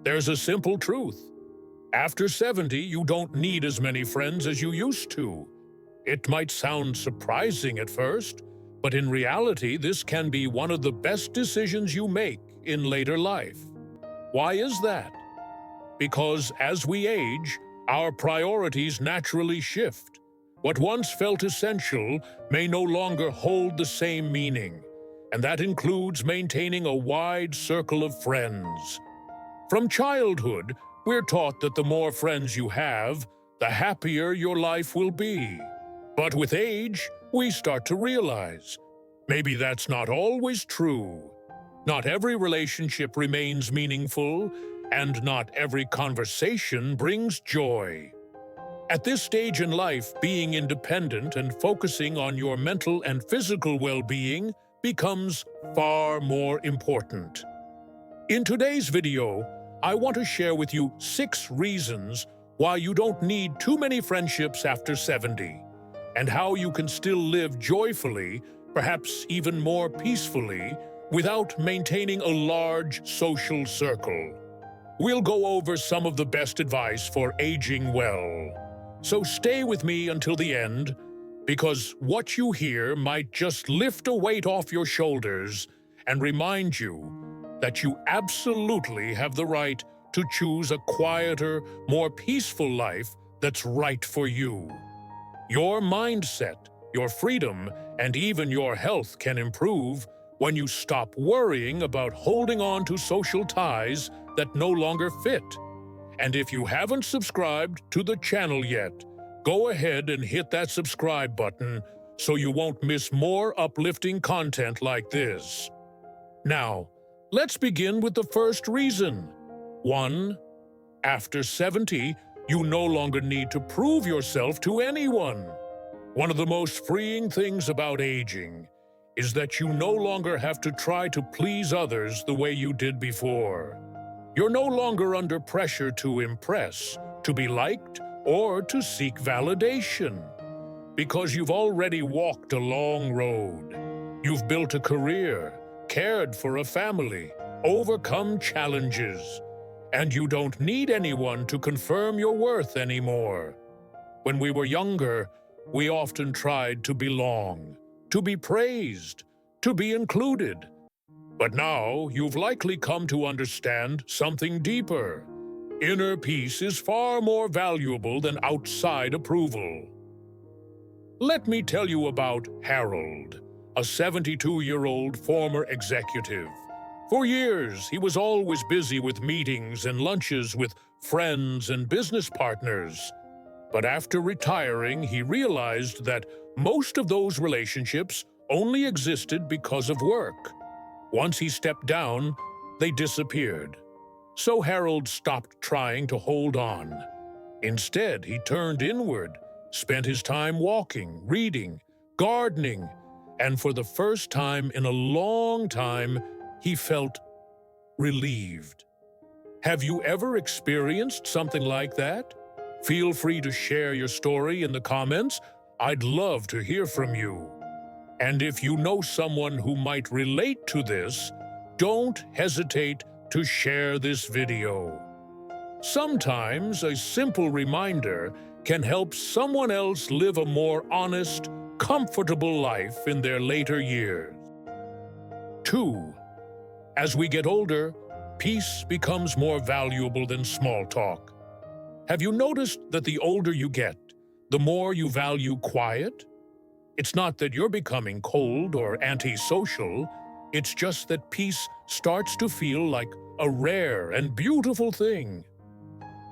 There's a simple truth. After 70, you don't need as many friends as you used to. It might sound surprising at first, but in reality, this can be one of the best decisions you make in later life. Why is that? Because as we age, our priorities naturally shift. What once felt essential may no longer hold the same meaning, and that includes maintaining a wide circle of friends. From childhood, we're taught that the more friends you have, the happier your life will be. But with age, we start to realize maybe that's not always true. Not every relationship remains meaningful, and not every conversation brings joy. At this stage in life, being independent and focusing on your mental and physical well-being becomes far more important. In today's video, I want to share with you 6 reasons why you don't need too many friendships after 70, and how you can still live joyfully, perhaps even more peacefully, without maintaining a large social circle. We'll go over some of the best advice for aging well. So stay with me until the end, because what you hear might just lift a weight off your shoulders and remind you that you absolutely have the right to choose a quieter, more peaceful life that's right for you. Your mindset, your freedom, and even your health can improve when you stop worrying about holding on to social ties that no longer fit. And if you haven't subscribed to the channel yet, go ahead and hit that subscribe button so you won't miss more uplifting content like this. Now, let's begin with the first reason. 1. After 70, you no longer need to prove yourself to anyone. One of the most freeing things about aging is that you no longer have to try to please others the way you did before. You're no longer under pressure to impress, to be liked, or to seek validation. Because you've already walked a long road. You've built a career, cared for a family, overcome challenges, and you don't need anyone to confirm your worth anymore. When we were younger, we often tried to belong, to be praised, to be included. But now you've likely come to understand something deeper. Inner peace is far more valuable than outside approval. Let me tell you about Harold, a 72-year-old former executive. For years, he was always busy with meetings and lunches with friends and business partners. But after retiring, he realized that most of those relationships only existed because of work. Once he stepped down, they disappeared. So Harold stopped trying to hold on. Instead, he turned inward, spent his time walking, reading, gardening, and for the first time in a long time, he felt relieved. Have you ever experienced something like that? Feel free to share your story in the comments. I'd love to hear from you. And if you know someone who might relate to this, don't hesitate to share this video. Sometimes a simple reminder can help someone else live a more honest, comfortable life in their later years. 2. As we get older, peace becomes more valuable than small talk. Have you noticed that the older you get, the more you value quiet? It's not that you're becoming cold or antisocial, it's just that peace starts to feel like a rare and beautiful thing.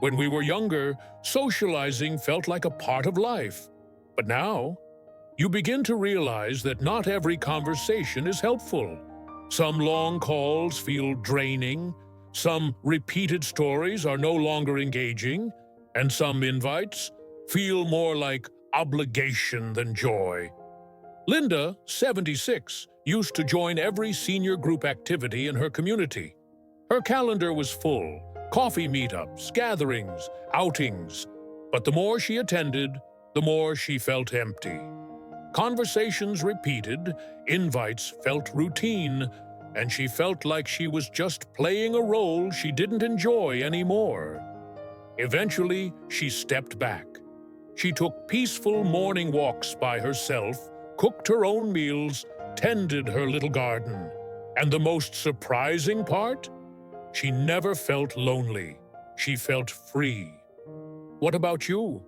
When we were younger, socializing felt like a part of life. But now, you begin to realize that not every conversation is helpful. Some long calls feel draining, some repeated stories are no longer engaging, and some invites feel more like obligation than joy. Linda, 76, used to join every senior group activity in her community. Her calendar was full, coffee meetups, gatherings, outings. But the more she attended, the more she felt empty. Conversations repeated, invites felt routine, and she felt like she was just playing a role she didn't enjoy anymore. Eventually, she stepped back. She took peaceful morning walks by herself, cooked her own meals, tended her little garden. And the most surprising part? She never felt lonely. She felt free. What about you?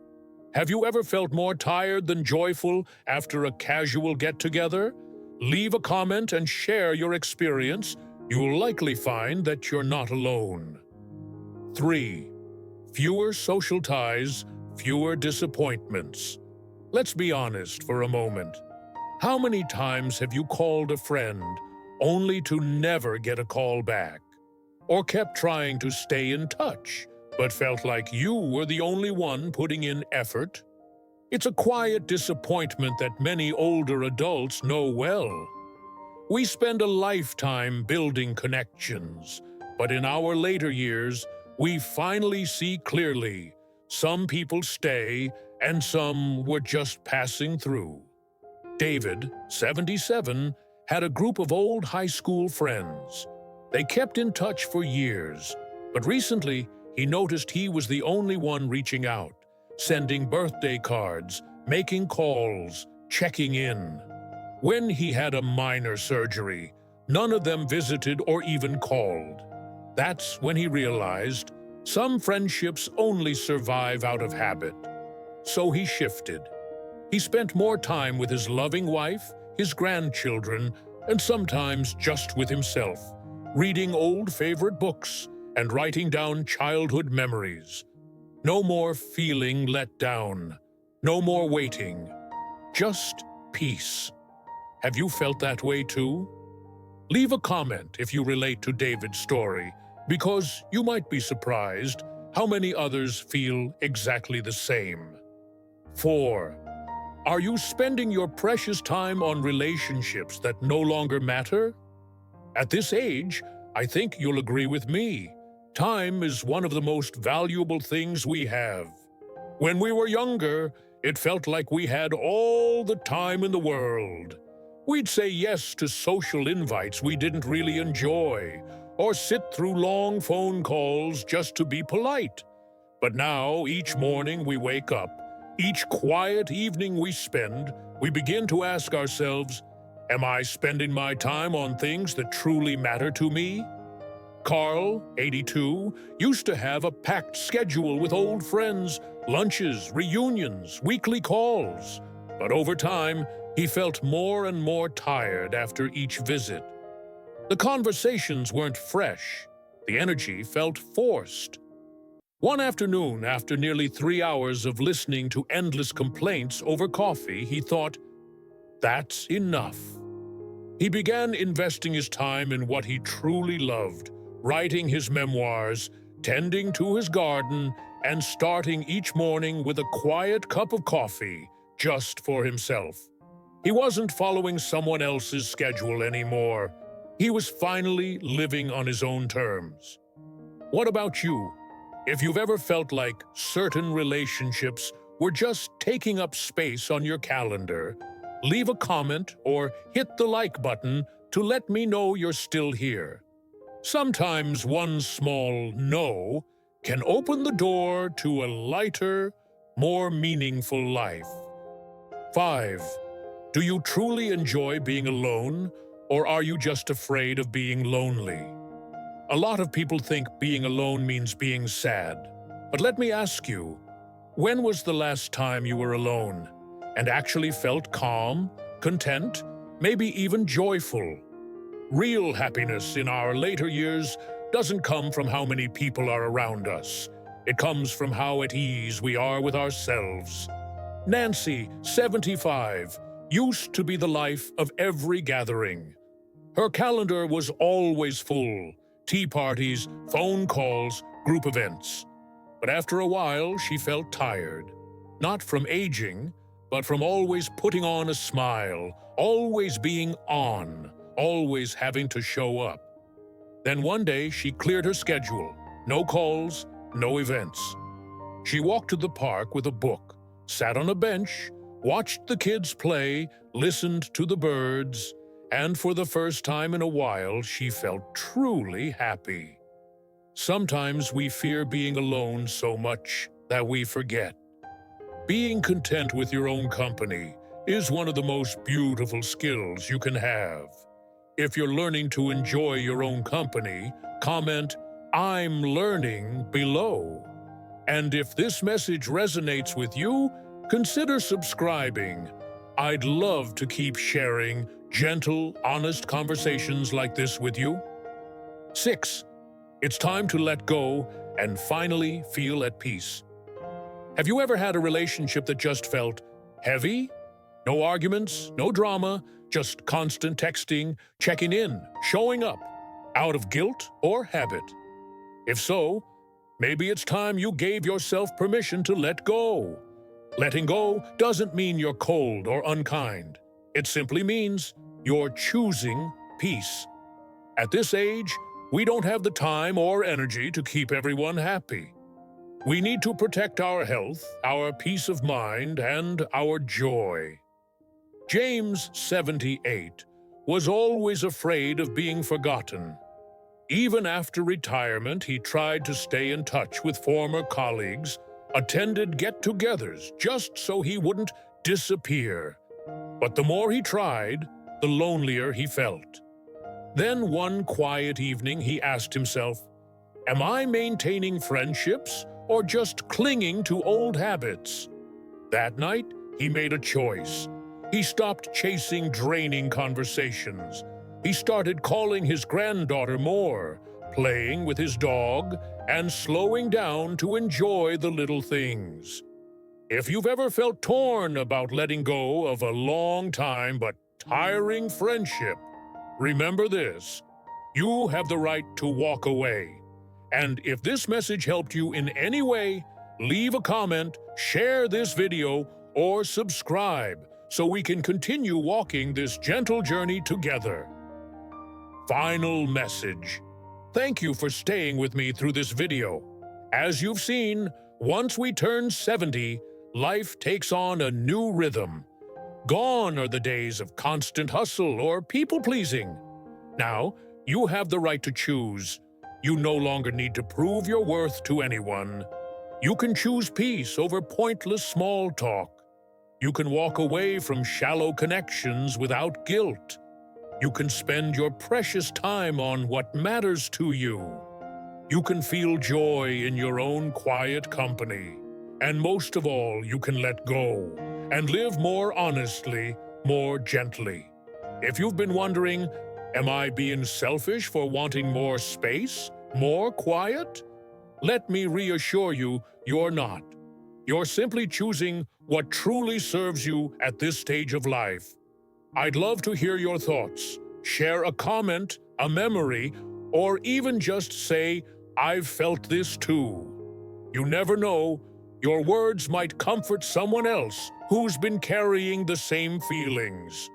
Have you ever felt more tired than joyful after a casual get-together? Leave a comment and share your experience. You'll likely find that you're not alone. 3. Fewer social ties, fewer disappointments. Let's be honest for a moment. How many times have you called a friend only to never get a call back? Or kept trying to stay in touch, but felt like you were the only one putting in effort? It's a quiet disappointment that many older adults know well. We spend a lifetime building connections, but in our later years, we finally see clearly. Some people stay, and some were just passing through. David, 77, had a group of old high school friends. They kept in touch for years, but recently he noticed he was the only one reaching out, sending birthday cards, making calls, checking in. When he had a minor surgery, none of them visited or even called. That's when he realized some friendships only survive out of habit. So he shifted. He spent more time with his loving wife, his grandchildren, and sometimes just with himself, reading old favorite books and writing down childhood memories. No more feeling let down. No more waiting. Just peace. Have you felt that way too? Leave a comment if you relate to David's story, because you might be surprised how many others feel exactly the same. 4. Are you spending your precious time on relationships that no longer matter? At this age, I think you'll agree with me. Time is one of the most valuable things we have. When we were younger, it felt like we had all the time in the world. We'd say yes to social invites we didn't really enjoy, or sit through long phone calls just to be polite. But now, each morning we wake up, each quiet evening we spend, we begin to ask ourselves, am I spending my time on things that truly matter to me? Carl, 82, used to have a packed schedule with old friends, lunches, reunions, weekly calls. But over time, he felt more and more tired after each visit. The conversations weren't fresh. The energy felt forced. One afternoon, after nearly 3 hours of listening to endless complaints over coffee, he thought, that's enough. He began investing his time in what he truly loved, writing his memoirs, tending to his garden, and starting each morning with a quiet cup of coffee just for himself. He wasn't following someone else's schedule anymore. He was finally living on his own terms. What about you? If you've ever felt like certain relationships were just taking up space on your calendar, leave a comment or hit the like button to let me know you're still here. Sometimes one small no can open the door to a lighter, more meaningful life. 5. Do you truly enjoy being alone, or are you just afraid of being lonely? A lot of people think being alone means being sad. But let me ask you, when was the last time you were alone and actually felt calm, content, maybe even joyful? Real happiness in our later years doesn't come from how many people are around us. It comes from how at ease we are with ourselves. Nancy, 75, used to be the life of every gathering. Her calendar was always full. Tea parties, phone calls, group events. But after a while, she felt tired. Not from aging, but from always putting on a smile, always being on, always having to show up. Then one day, she cleared her schedule. No calls, no events. She walked to the park with a book, sat on a bench, watched the kids play, listened to the birds, and for the first time in a while, she felt truly happy. Sometimes we fear being alone so much that we forget. Being content with your own company is one of the most beautiful skills you can have. If you're learning to enjoy your own company, comment, "I'm learning" below. And if this message resonates with you, consider subscribing. I'd love to keep sharing gentle, honest conversations like this with you. 6. It's time to let go and finally feel at peace. Have you ever had a relationship that just felt heavy? No arguments, no drama, just constant texting, checking in, showing up, out of guilt or habit. If so, maybe it's time you gave yourself permission to let go. Letting go doesn't mean you're cold or unkind. It simply means you're choosing peace. At this age, we don't have the time or energy to keep everyone happy. We need to protect our health, our peace of mind, and our joy. James, 78, was always afraid of being forgotten. Even after retirement, he tried to stay in touch with former colleagues, attended get-togethers just so he wouldn't disappear. But the more he tried, the lonelier he felt. Then one quiet evening he asked himself, "Am I maintaining friendships or just clinging to old habits?" That night, he made a choice. He stopped chasing draining conversations. He started calling his granddaughter more, playing with his dog, and slowing down to enjoy the little things. If you've ever felt torn about letting go of a long time but tiring friendship, remember this: you have the right to walk away. And if this message helped you in any way, leave a comment, share this video, or subscribe so we can continue walking this gentle journey together. Final message. Thank you for staying with me through this video. As you've seen, once we turn 70, life takes on a new rhythm. Gone are the days of constant hustle or people-pleasing. Now, you have the right to choose. You no longer need to prove your worth to anyone. You can choose peace over pointless small talk. You can walk away from shallow connections without guilt. You can spend your precious time on what matters to you. You can feel joy in your own quiet company. And most of all, you can let go and live more honestly, more gently. If you've been wondering, am I being selfish for wanting more space, more quiet? Let me reassure you, you're not. You're simply choosing what truly serves you at this stage of life. I'd love to hear your thoughts. Share a comment, a memory, or even just say, "I've felt this too." You never know, your words might comfort someone else who's been carrying the same feelings.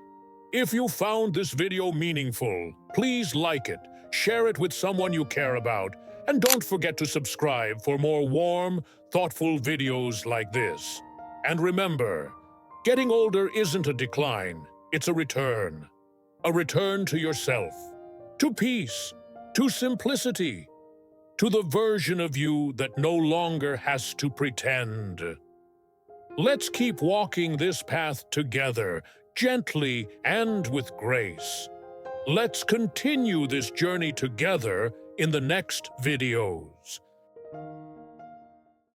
If you found this video meaningful, please like it, share it with someone you care about, and don't forget to subscribe for more warm, thoughtful videos like this. And remember, getting older isn't a decline, it's a return. A return to yourself, to peace, to simplicity, to the version of you that no longer has to pretend. Let's keep walking this path together, gently and with grace. Let's continue this journey together in the next videos.